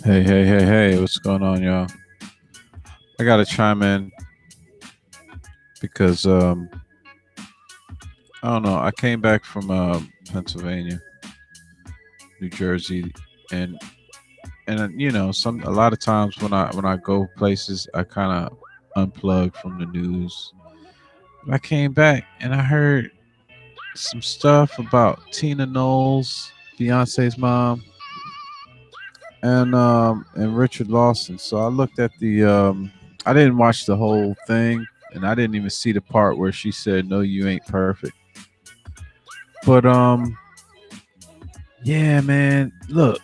Hey, what's going on, y'all? I gotta chime in because I don't know. I came back from Pennsylvania, New Jersey, and some a lot of times when I go places, I kind of unplug from the news. But I came back and I heard some stuff about Tina Knowles, Beyonce's mom, and Richard Lawson. So I looked at the I didn't watch the whole thing, and I didn't even see the part where she said, "No, you ain't perfect." But yeah, man. Look,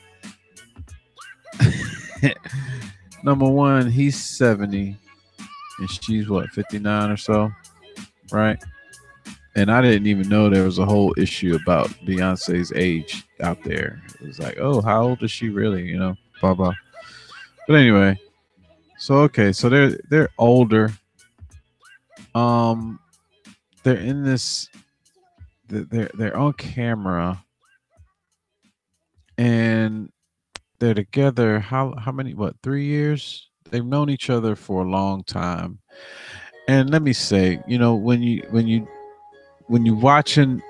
number one, he's 70, and she's what 59 or so, right? And I didn't even know there was a whole issue about Beyonce's age out there. It was like, oh, how old is she really? Blah blah. But anyway, so okay, so they're older. Um, they're in this. They're on camera, and they're together. How many? What? 3 years? They've known each other for a long time. And let me say, when you watching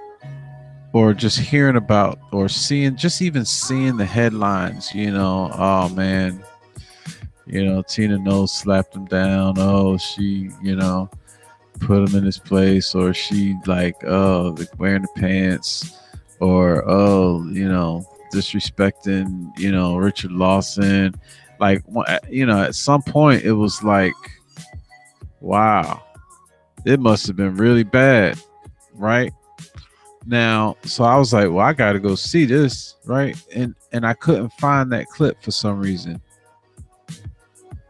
or just hearing about or seeing, just even seeing the headlines, oh man, Tina Knowles slapped him down. Oh, she, put him in his place, or she like, oh, like wearing the pants, or oh, disrespecting, Richard Lawson. Like, at some point it was like, wow, it must have been really bad, right? Now, so I was like, well, I got to go see this, right? And I couldn't find that clip for some reason.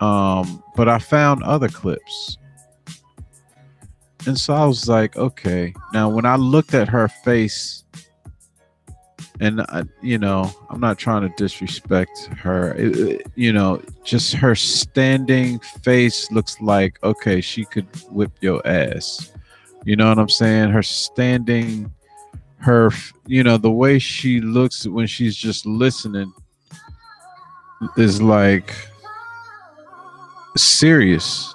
But I found other clips. And so I was like, okay. Now, when I looked at her face, and I'm not trying to disrespect her. Just her standing face looks like, okay, she could whip your ass. You know what I'm saying? Her standing, the way she looks when she's just listening is like serious,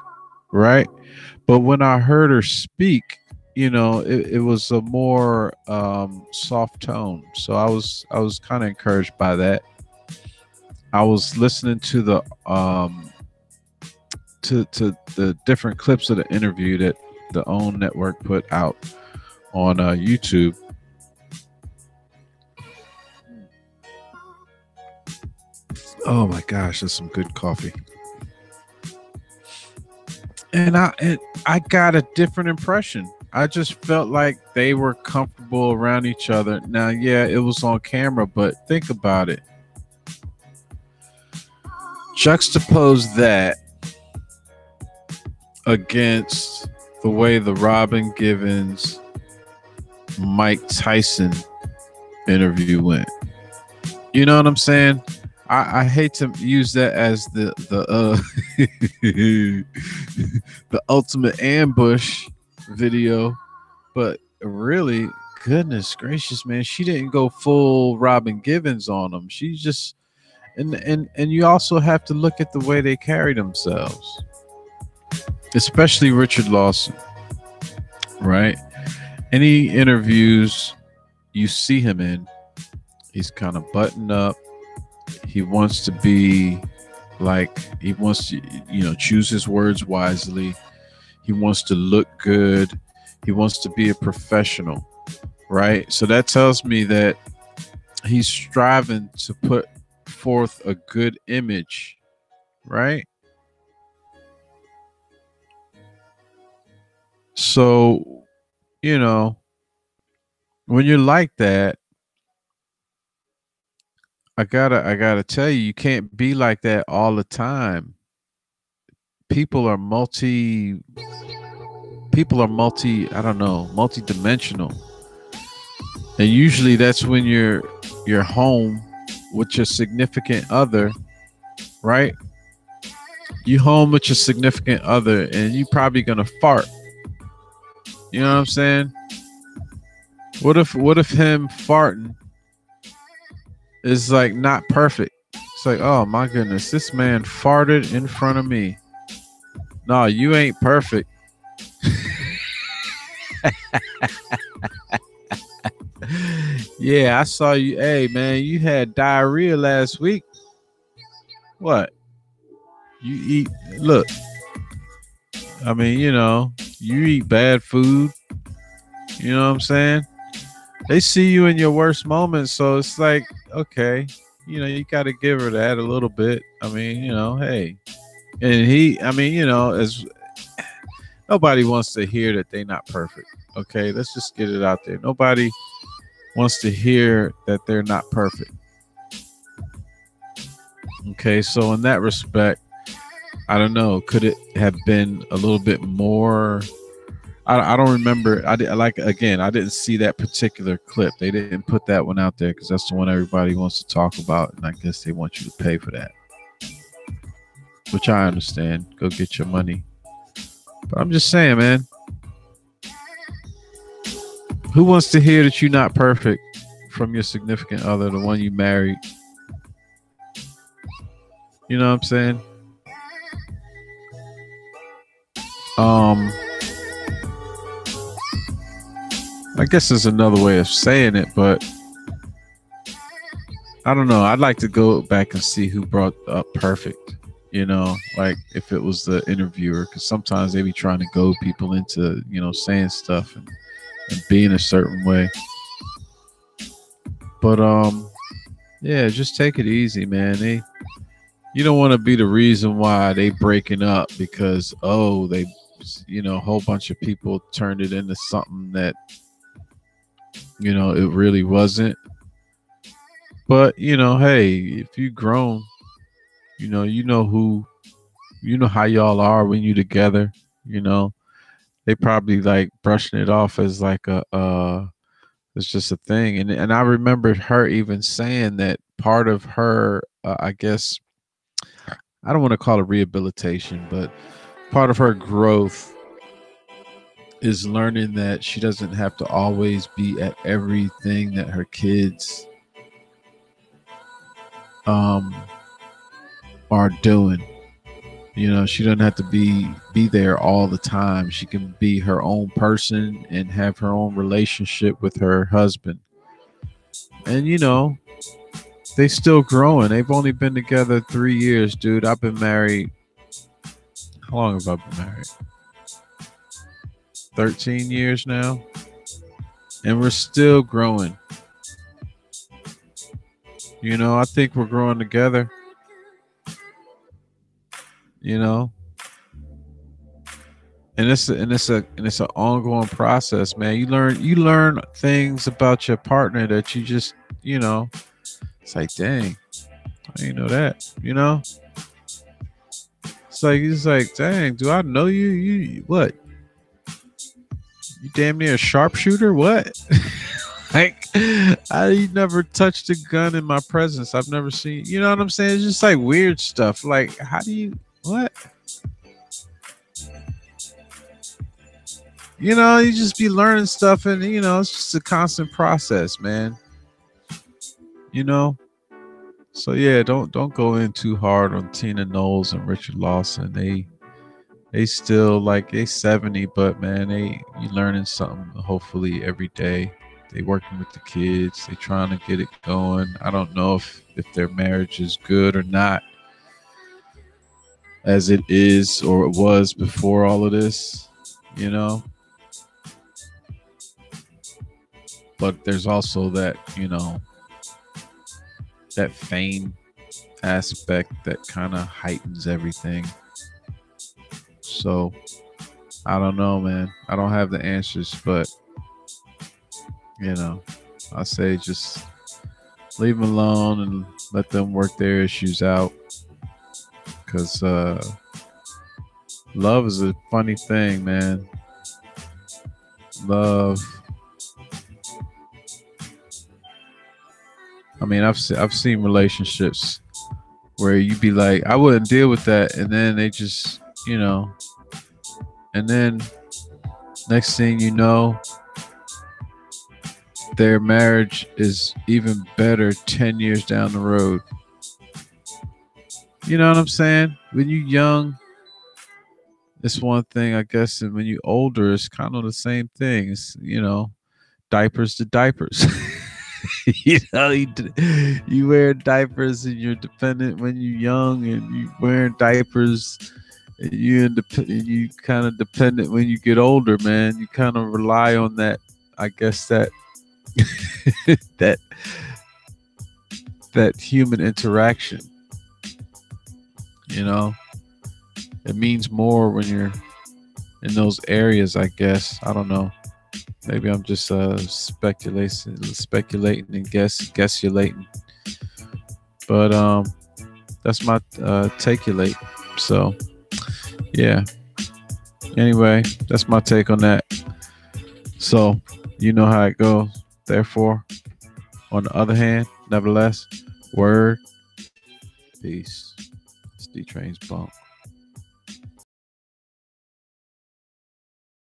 right? But when I heard her speak, it was a more soft tone. So I was kind of encouraged by that. I was listening to the to the different clips of the interview that the OWN network put out on YouTube. Oh my gosh, that's some good coffee. And I got a different impression. I just felt like they were comfortable around each other. Now, yeah, it was on camera, but think about it. Juxtapose that against the way the Robin Givens, Mike Tyson interview went. You know what I'm saying? I hate to use that as the the ultimate ambush video, but really, goodness gracious, man, she didn't go full Robin Givens on them. She just and you also have to look at the way they carry themselves, especially Richard Lawson, right? Any interviews you see him in, he's kind of buttoned up. He wants to be like, he wants to, choose his words wisely. He wants to look good. He wants to be a professional, right? So that tells me that he's striving to put forth a good image, right? So, when you're like that, I gotta tell you, you can't be like that all the time. People are multi I don't know, multi-dimensional. And usually that's when you're home with your significant other, right? You home with your significant other and you probably gonna fart. You know what I'm saying? What if him farting is like not perfect. It's like, oh my goodness, this man farted in front of me. No, you ain't perfect. Yeah, I saw you. Hey man, you had diarrhea last week. What? You eat, look, I mean, you eat bad food. You know what I'm saying? They see you in your worst moments, so it's like, okay, you got to give her that a little bit. I mean, hey. And I mean, as nobody wants to hear that they're not perfect. Okay, let's just get it out there. Nobody wants to hear that they're not perfect. Okay, so in that respect, I don't know. Could it have been a little bit more? I don't remember. I didn't see that particular clip. They didn't put that one out there because that's the one everybody wants to talk about, and I guess they want you to pay for that, which I understand. Go get your money. But I'm just saying, man. Who wants to hear that you're not perfect from your significant other, the one you married? You know what I'm saying? I guess there's another way of saying it, but I don't know. I'd like to go back and see who brought up perfect. Like if it was the interviewer, because sometimes they be trying to goad people into, saying stuff and being a certain way. But yeah, just take it easy, man. You don't want to be the reason why they breaking up because they, a whole bunch of people turned it into something that it really wasn't. But hey, if you grown, you know how y'all are when you together. They probably like brushing it off as like it's just a thing. And I remember her even saying that part of her, I guess, I don't want to call it rehabilitation, but part of her growth is learning that she doesn't have to always be at everything that her kids are doing. She doesn't have to be there all the time. She can be her own person and have her own relationship with her husband. And they still growing. They've only been together 3 years, dude. I've been married. How long have I been married? 13 years now. And we're still growing. I think we're growing together. And it's an ongoing process, man. You learn things about your partner that you just, it's like, dang, I didn't know that, It's like, dang, do I know you? You what? You damn near a sharpshooter? What? Like, I never touched a gun in my presence. I've never seen, you know what I'm saying? It's just like weird stuff. Like, how do you, what? You just be learning stuff and, it's just a constant process, man. So yeah, don't go in too hard on Tina Knowles and Richard Lawson. They still like they 70, but man, you learning something hopefully every day. They working with the kids. They trying to get it going. I don't know if their marriage is good or not, as it is or it was before all of this, But there's also that, that fame aspect that kind of heightens everything. So I don't know, man. I don't have the answers, but I say just leave them alone and let them work their issues out. Because love is a funny thing, man. Love. I mean, I've seen relationships where you be like, I wouldn't deal with that, and then they just, and then next thing you know, their marriage is even better 10 years down the road. You know what I'm saying? When you're young, it's one thing, I guess, and when you're older, it's kind of the same thing. It's, diapers to diapers. You wear diapers and you're dependent when you're young, and you wearing diapers, and you kind of dependent when you get older, man. You kind of rely on that, I guess, that that that human interaction. You know, it means more when you're in those areas, I guess. I don't know. Maybe I'm just speculating and guessulating. But that's my takeulate. So yeah. Anyway, that's my take on that. So you know how it goes. Therefore, on the other hand, nevertheless, word, peace. It's D Train's bunk.